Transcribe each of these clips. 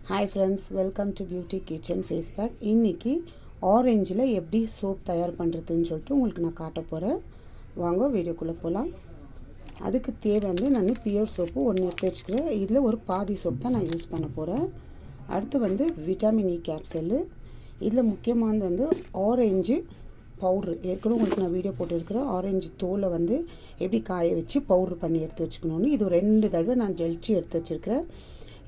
Hi friends, welcome to beauty kitchen face pack. இன்றைக்கி ஆரஞ்சில் எப்படி சோப் தயார் பண்ணுறதுன்னு சொல்லிட்டு உங்களுக்கு நான் காட்ட போகிறேன். வாங்க வீடியோக்குள்ளே போகலாம். அதுக்கு தேவை நான் பியூர் சோப்பு ஒன்று எடுத்து வச்சுக்கிறேன். இதில் ஒரு பாதி சோப் தான் நான் யூஸ் பண்ண போகிறேன். அடுத்து விட்டமின் இ கேப்சூலு. இதில் முக்கியமானது ஆரஞ்சு பவுட்ரு. ஏற்கனவே உங்களுக்கு நான் வீடியோ போட்டுருக்கிறேன். ஆரஞ்சு தோலை எப்படி காய வச்சு பவுட்ரு பண்ணி எடுத்து வச்சுக்கணுன்னு. இது 2 தடவை நான் ஜெலிச்சு எடுத்து வச்சுருக்கிறேன்.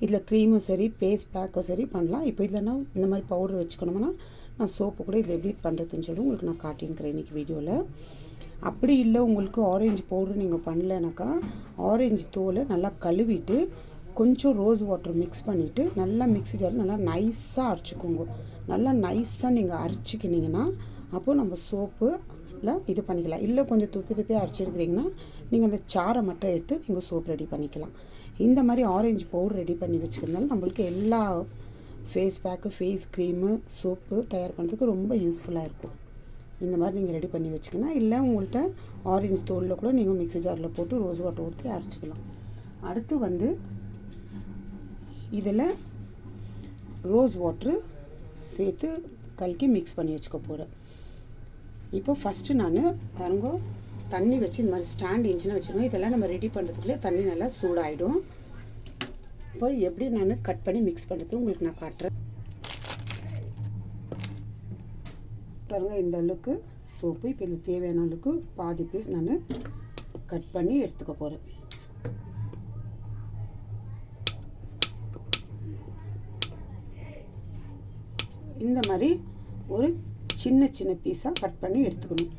இதில் க்ரீமும் சரி, பேஸ்ட் பேக்கும் சரி பண்ணலாம். இப்போ இல்லைன்னா இந்த மாதிரி பவுடர் வச்சுக்கணும்னா நான் சோப்பு கூட இதில் எப்படி பண்ணுறதுன்னு சொல்லி உங்களுக்கு நான் காட்டியிருக்கிறேன் இன்றைக்கி வீடியோவில். அப்படி இல்லை உங்களுக்கு ஆரஞ்சு பவுடர் நீங்கள் பண்ணலைனாக்கா ஆரஞ்சு தோலை நல்லா கழுவிட்டு கொஞ்சம் ரோஸ் வாட்டர் மிக்ஸ் பண்ணிவிட்டு நல்லா மிக்ஸி ஜார் நல்லா நைஸாக அரைச்சிக்கோங்க. நல்லா நைஸாக நீங்கள் அரைச்சிக்கினீங்கன்னா அப்போது நம்ம சோப்பில் இது பண்ணிக்கலாம். இல்லை கொஞ்சம் துப்பியாக அரைச்சிருக்கிறீங்கன்னா நீங்கள் அந்த சாரை மட்டும் எடுத்து நீங்கள் சோப் ரெடி பண்ணிக்கலாம். இந்த மாதிரி ஆரஞ்சு பவுடர் ரெடி பண்ணி வச்சுக்கிறதுனால நம்மளுக்கு எல்லா face pack, face cream, soap தயார் பண்ணுறதுக்கு ரொம்ப யூஸ்ஃபுல்லாக இருக்கும். இந்த மாதிரி நீங்கள் ரெடி பண்ணி வச்சுக்கணும். இல்லை உங்கள்கிட்ட ஆரஞ்சு தோலில் கூட நீங்கள் மிக்ஸி ஜாரில் போட்டு ரோஸ் வாட்டர் ஊற்றி அரைச்சிக்கலாம். அடுத்து இதில் ரோஸ் வாட்ரு சேர்த்து கலக்கி மிக்ஸ் பண்ணி வச்சுக்க போகிறேன். இப்போ ஃபஸ்ட்டு நான் பாருங்க தண்ணி வச்சு இந்த மாதிரி ஸ்டாண்ட் இருந்துச்சுன்னா வச்சுக்கோங்க. இதெல்லாம் நம்ம ரெடி பண்ணுறதுக்குள்ளே தண்ணி நல்லா சூடாகிடும். இப்போ எப்படி நான் கட் பண்ணி மிக்ஸ் பண்ணுறது உங்களுக்கு நான் காட்டுறேன். பாருங்கள், இந்த அளவுக்கு சோப்பு. இப்போ இதில் தேவையான அளவுக்கு பாதி பீஸ் நான் கட் பண்ணி எடுத்துக்க போகிறேன். இந்த மாதிரி ஒரு சின்ன சின்ன பீஸாக கட் பண்ணி எடுத்துக்கணும்.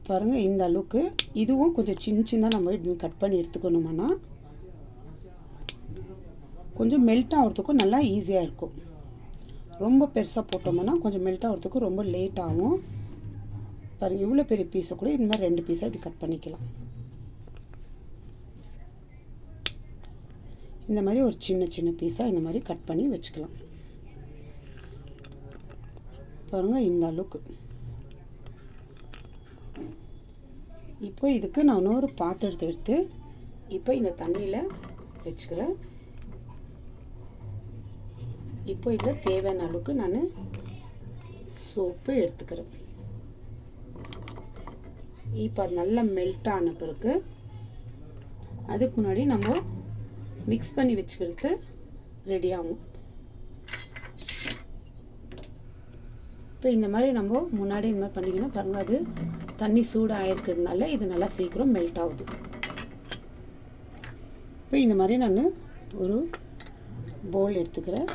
பாருங்கள், இந்த அளவுக்கு. இதுவும் கொஞ்சம் சின்ன நம்ம இப்படி கட் பண்ணி எடுத்துக்கணுமானா கொஞ்சம் மெல்ட் ஆகிறதுக்கும் நல்லா ஈஸியாக இருக்கும். ரொம்ப பெருசாக போட்டோம்னா கொஞ்சம் மெல்ட் ஆகிறதுக்கும் ரொம்ப லேட் ஆகும். பாருங்கள், இவ்வளோ பெரிய பீஸை கூட இந்த மாதிரி 2 பீஸாக இப்படி கட் பண்ணிக்கலாம். இந்த மாதிரி ஒரு சின்ன பீஸாக இந்த மாதிரி கட் பண்ணி வச்சுக்கலாம். பாருங்கள், இந்த அளவுக்கு. இப்போ இதுக்கு நான் இன்னொரு பாத்திரத்தை எடுத்து இப்போ இந்த தண்ணியில் வச்சுக்கிறேன். இப்போ இதில் தேவையான அளவுக்கு நான் சோப்பு எடுத்துக்கிறேன். இப்போ அது நல்லா மெல்ட் ஆன பிறகு அதுக்கு முன்னாடி நம்ம மிக்ஸ் பண்ணி வச்சுக்கிறது ரெடி ஆகும். இப்போ இந்த மாதிரி நம்ம முன்னாடி இந்த மாதிரி பண்ணிக்கணும். பாருங்கள், அது தண்ணி சூடாக இருக்கிறதுனால இது நல்லா சீக்கிரம் மெல்ட் ஆகுது. இப்போ இந்த மாதிரி நான் ஒரு பவுல் எடுத்துக்கிறேன்.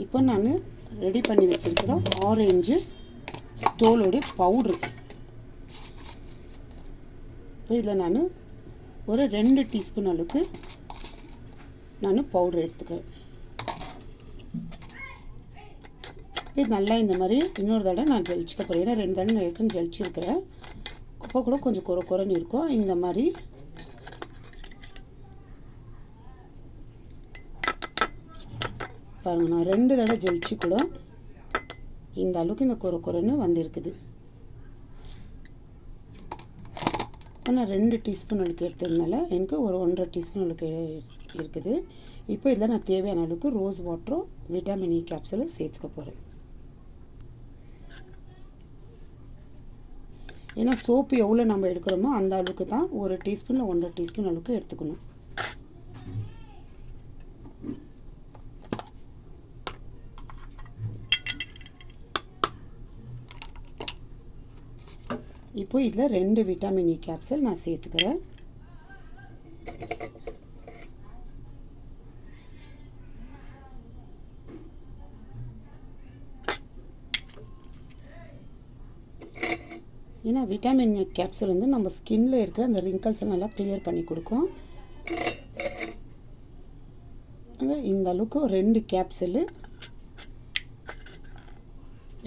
இப்போ நான் ரெடி பண்ணி வச்சுருக்கிறேன் ஆரஞ்சு தோலோடைய பவுட்ரு. இப்போ இதில் நான் ஒரு 2 டீஸ்பூன் அளவுக்கு நான் பவுட்ரு எடுத்துக்கிறேன். இது நல்லா இந்த மாதிரி இன்னொரு தடவை நான் ஜெலிச்சுக்க போகிறேன். ஏன்னா 2 தடவை நான் ஏற்கனவே ஜெலிச்சிருக்கிறேன். இப்போ கூட கொஞ்சம் குறைன்னு இருக்கும். இந்த மாதிரி பாருங்கள், நான் 2 தடவை ஜெலிச்சு கூட இந்த அளவுக்கு இந்த குறைன்னு வந்திருக்குது. இப்போ நான் 2 டீஸ்பூன் அளவுக்கு எடுத்ததுனால எனக்கு ஒரு 1.5 டீஸ்பூன் அளவுக்கு இருக்குது. இப்போ இதில் நான் தேவையான அளவுக்கு ரோஸ் வாட்டரும் விட்டமின் இ கேப்சூலும் சேர்த்துக்க போகிறேன். ஏன்னா சோப்பு எவ்வளோ நம்ம எடுக்கிறோமோ அந்த அளவுக்கு தான் ஒரு டீஸ்பூனில் 1.5 டீஸ்பூன் அளவுக்கு எடுத்துக்கணும். இப்போ இதில் 2 விட்டமின் இ கேப்சூல் நான் சேர்த்துக்கிறேன். ஏன்னா விட்டமின் இ கேப்சூல் நம்ம ஸ்கின்ல இருக்கிற அந்த ரிங்கிள்ஸ் நல்லா கிளியர் பண்ணி கொடுக்கும். இந்த அளவுக்கு 2 கேப்சூலு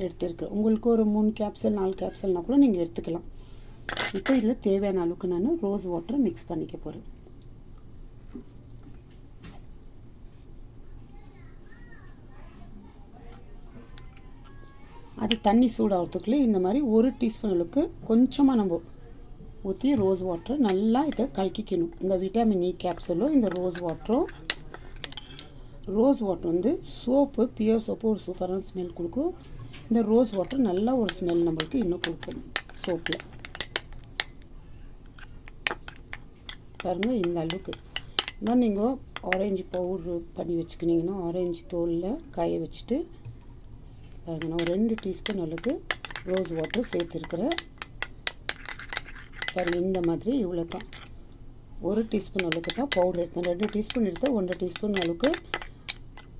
எடுத்துருக்கேன். உங்களுக்கு ஒரு 3 கேப்சூல் 4 கேப்சூல்னா கூட நீங்கள் எடுத்துக்கலாம். இப்போ இதில் தேவையான அளவுக்கு நான் ரோஸ் வாட்டர் மிக்ஸ் பண்ணிக்க போகிறேன். அது தண்ணி சூடாகிறதுக்குள்ளே இந்த மாதிரி 1 டீஸ்பூன் அளவுக்கு கொஞ்சமாக நம்ம ஊற்றி ரோஸ் வாட்டர் நல்லா இதை கலக்கிக்கணும். இந்த விட்டமின் இ கேப்சூலும் இந்த ரோஸ் வாட்டர் வந்து சோப்பு, பியூர் சோப்பு ஒரு சூப்பரான ஸ்மெல் கொடுக்கும். இந்த ரோஸ் வாட்டர் நல்லா ஒரு ஸ்மெல் நம்மளுக்கு இன்னும் கொடுக்கும் சோப்பில். பாருங்கள், இந்த அளவுக்கு இன்னும் நீங்கள் ஆரஞ்சு பவுட்ரு பண்ணி வச்சுக்கினீங்கன்னா ஆரஞ்சு தோலில் காய வச்சுட்டு பாருங்கள், நான் ஒரு 2 டீஸ்பூன் அளவுக்கு ரோஸ் வாட்டர் சேர்த்துருக்குறேன். பாருங்கள், இந்த மாதிரி இவ்வளோ தான், 1 டீஸ்பூன் அளவுக்கு தான் பவுடர் எடுத்தேன். 2 டீஸ்பூன் எடுத்தேன், 1 டீஸ்பூன் அளவுக்கு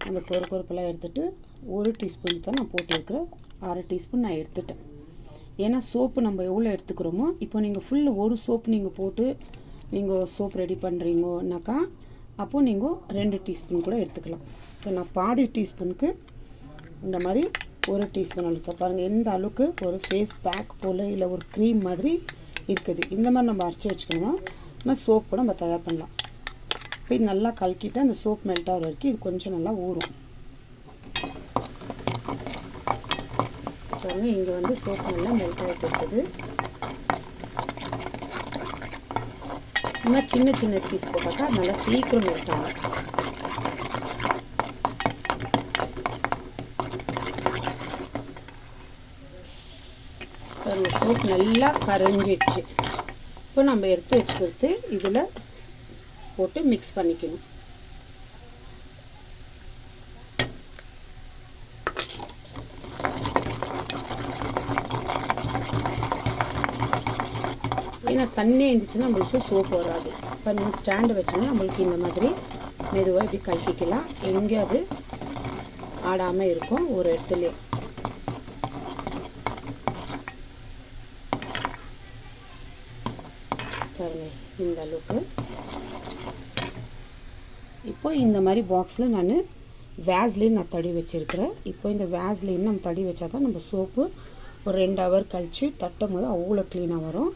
அந்த கொறுப்பெல்லாம் எடுத்துகிட்டு 1 டீஸ்பூன் தான் நான் போட்டிருக்கிறேன். 1/2 டீஸ்பூன் நான் எடுத்துட்டேன். ஏன்னா சோப்பு நம்ம எவ்வளோ எடுத்துக்கிறோமோ, இப்போ நீங்கள் ஃபுல்லு ஒரு சோப்பு நீங்கள் போட்டு நீங்கள் சோப் ரெடி பண்ணுறீங்கன்னாக்கா அப்போது நீங்கள் 2 டீஸ்பூன் கூட எடுத்துக்கலாம். இப்போ நான் பாதி டீஸ்பூனுக்கு இந்த மாதிரி 1 டீஸ்பூன் அளவுக்கு பாருங்கள், எந்த அளவுக்கு ஒரு ஃபேஸ் பேக் போல் இல்லை ஒரு க்ரீம் மாதிரி இருக்குது. இந்த மாதிரி நம்ம அரைச்சி வச்சுக்கணும்னா நம்ம சோப் கூட நம்ம தயார் பண்ணலாம். இப்போ இது நல்லா கலக்கிட்டு அந்த சோப் மெல்ட் ஆகிற வரைக்கும் இது கொஞ்சம் நல்லா ஊறும். பாருங்கள், இங்கே வந்து சோப் நல்லா மெல்ட் ஆகிட்டு இருக்குது. இன்னும் சின்ன சின்ன பீஸ் போட்டாக்கா நல்லா சீக்கிரம் மெல்ட் ஆகும். பாருங்கள், சோப் நல்லா கரைஞ்சிடுச்சு. இப்போ நம்ம எடுத்து வச்சுக்கிறது இதில் போட்டு மிக்ஸ் பண்ணிக்கணும். ஏன்னா தண்ணியாக இருந்துச்சுன்னா நம்மளுக்கு சோப்பு வராது. இப்போ நம்ம ஸ்டாண்டு வச்சோன்னா நம்மளுக்கு இந்த மாதிரி மெதுவாக இப்படி கழட்டிக்கலாம். எங்கேயாவது ஆடாமல் இருக்கும் ஒரு இடத்துலையே. பாருங்கள், இந்த அளவுக்கு. இப்போ இந்த மாதிரி பாக்ஸில் நான் வேஸ்லின் நான் தடி வச்சுருக்கிறேன். இப்போ இந்த வேஸ்லின் நம்ம தடி வச்சா தான் நம்ம சோப்பு ஒரு 2 ஹவர் கழித்து தட்டும் போது அவ்வளோ க்ளீனாக வரும்.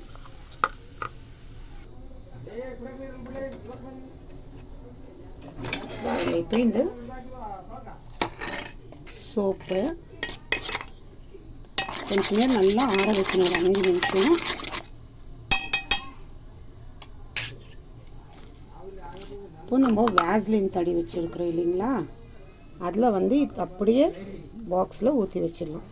இப்போ இந்த சோப்பு கொஞ்சம் நேரம் நல்லா ஆற வைக்கணும், ஒரு 5 நிமிஷம். இப்போ நம்ம வேஸ்லின் தடி வச்சுருக்குறோம் இல்லைங்களா, அதில் வந்து அப்படியே பாக்ஸில் ஊற்றி வச்சிடலாம்.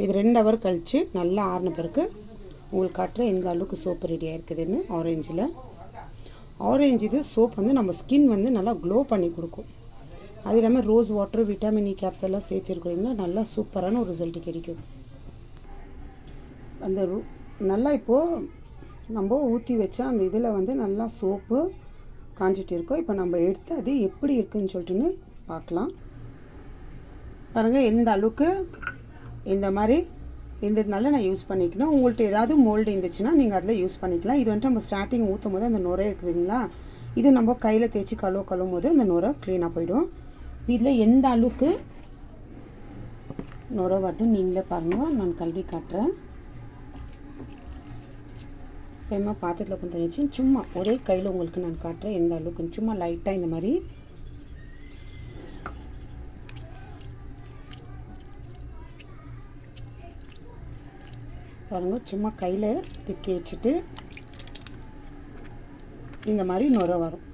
இது 2 ஹவர் கழித்து நல்லா ஆறின பிறகு உங்களுக்கு காட்டுற எந்த அளவுக்கு சோப்பு ரெடியாக இருக்குதுன்னு. ஆரஞ்சு இது சோப் வந்து நம்ம ஸ்கின் வந்து நல்லா க்ளோ பண்ணி கொடுக்கும். அது இல்லாமல் rose water, vitamin E caps எல்லாம் சேர்த்துருக்குறீங்கன்னா நல்லா சூப்பரான ஒரு ரிசல்ட் கிடைக்கும். அந்த நல்லா இப்போது நம்ம ஊற்றி வச்சா அந்த இதில் வந்து நல்லா சோப்பு காஞ்சிட்டு இருக்கோம். இப்போ நம்ம எடுத்து அது எப்படி இருக்குதுன்னு சொல்லிட்டுன்னு பார்க்கலாம். பாருங்கள், எந்த அளவுக்கு இந்த மாதிரி இருந்ததுனால நான் யூஸ் பண்ணிக்கணும். உங்கள்கிட்ட ஏதாவது மோல்டு இருந்துச்சுன்னா நீங்கள் அதில் யூஸ் பண்ணிக்கலாம். இது வந்துட்டு நம்ம ஸ்டார்டிங் ஊற்றும் போது அந்த நுரை இருக்குதுங்களா, இது நம்ம கையில் தேய்ச்சி கழுவும் போது அந்த நுரை க்ளீனாக போயிடும். இதில் எந்த அளவுக்கு நுரை வருது நீங்களே பாருங்கள், நான் கழுவி காட்டுறேன். எப்பயுமா பாத்திரத்தில் கொஞ்சம் வச்சு சும்மா ஒரே கையில் உங்களுக்கு நான் காட்டுறேன் எந்த அளவுக்கு. சும்மா லைட்டாக இந்த மாதிரி பாருங்கள், சும்மா கையில் தேய்ச்சிட்டு இந்த மாதிரி நுரை வரும்.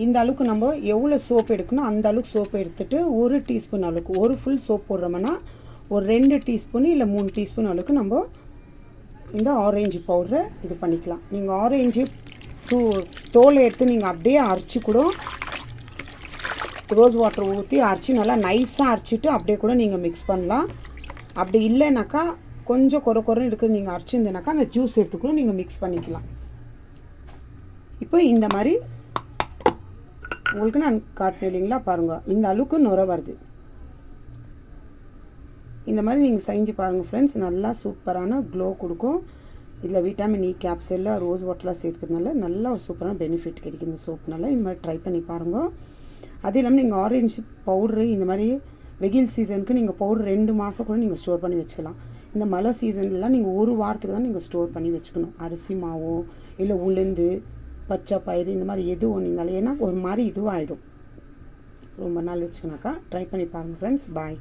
இந்த அளவுக்கு நம்ம எவ்வளோ சோப்பு எடுக்கணும் அந்த அளவுக்கு சோப்பு எடுத்துகிட்டு 1 டீஸ்பூன் அளவுக்கு, ஒரு ஃபுல் சோப் போடுறோம்னா ஒரு 2 டீஸ்பூன் இல்லை 3 டீஸ்பூன் அளவுக்கு நம்ம இந்த ஆரஞ்சு பவுடரை இது பண்ணிக்கலாம். நீங்கள் ஆரஞ்சு தோலை எடுத்து நீங்கள் அப்படியே அரைச்சி கூட ரோஸ் வாட்டர் ஊற்றி அரைச்சி நல்லா நைஸாக அரைச்சிட்டு அப்படியே கூட நீங்கள் மிக்ஸ் பண்ணலாம். அப்படி இல்லைனாக்கா கொஞ்சம் குறைன்னு இருக்குது நீங்கள் அரைச்சிருந்தேனாக்கா அந்த ஜூஸ் எடுத்துக்கூட நீங்கள் மிக்ஸ் பண்ணிக்கலாம். இப்போ இந்த மாதிரி உங்களுக்கு நான் காட்டினேன் இல்லைங்களா, பாருங்கள் இந்த அளவுக்கு நுரை வருது. இந்த மாதிரி நீங்கள் செஞ்சு பாருங்கள் ஃப்ரெண்ட்ஸ், நல்லா சூப்பரான க்ளோ கொடுக்கும். இதில் விட்டமின் இ கேப்சூலில் ரோஸ் வாட்டர்லாம் சேர்த்துக்கிறதுனால நல்லா ஒரு சூப்பரான பெனிஃபிட் கிடைக்கும் இந்த சோப்புனால. இந்த மாதிரி ட்ரை பண்ணி பாருங்கள். அது இல்லாமல் நீங்கள் ஆரஞ்சு பவுட்ரு இந்த மாதிரி வெயில் சீசனுக்கு நீங்கள் பவுடர் 2 மாதம் கூட நீங்கள் ஸ்டோர் பண்ணி வச்சுக்கலாம். இந்த மழை சீசன்லாம் நீங்கள் 1 வாரத்துக்கு தான் நீங்கள் ஸ்டோர் பண்ணி வச்சுக்கணும். அரிசி மாவோ இல்லை உளுந்து, பச்சை பயிறு இந்த மாதிரி எது ஒன்று இருந்தாலும், ஏன்னா ஒரு மாதிரி இதுவாகிடும், ரொம்ப நாள் வச்சுக்கனாக்கா ட்ரை பண்ணி பாருங்கள் ஃப்ரெண்ட்ஸ். பாய்.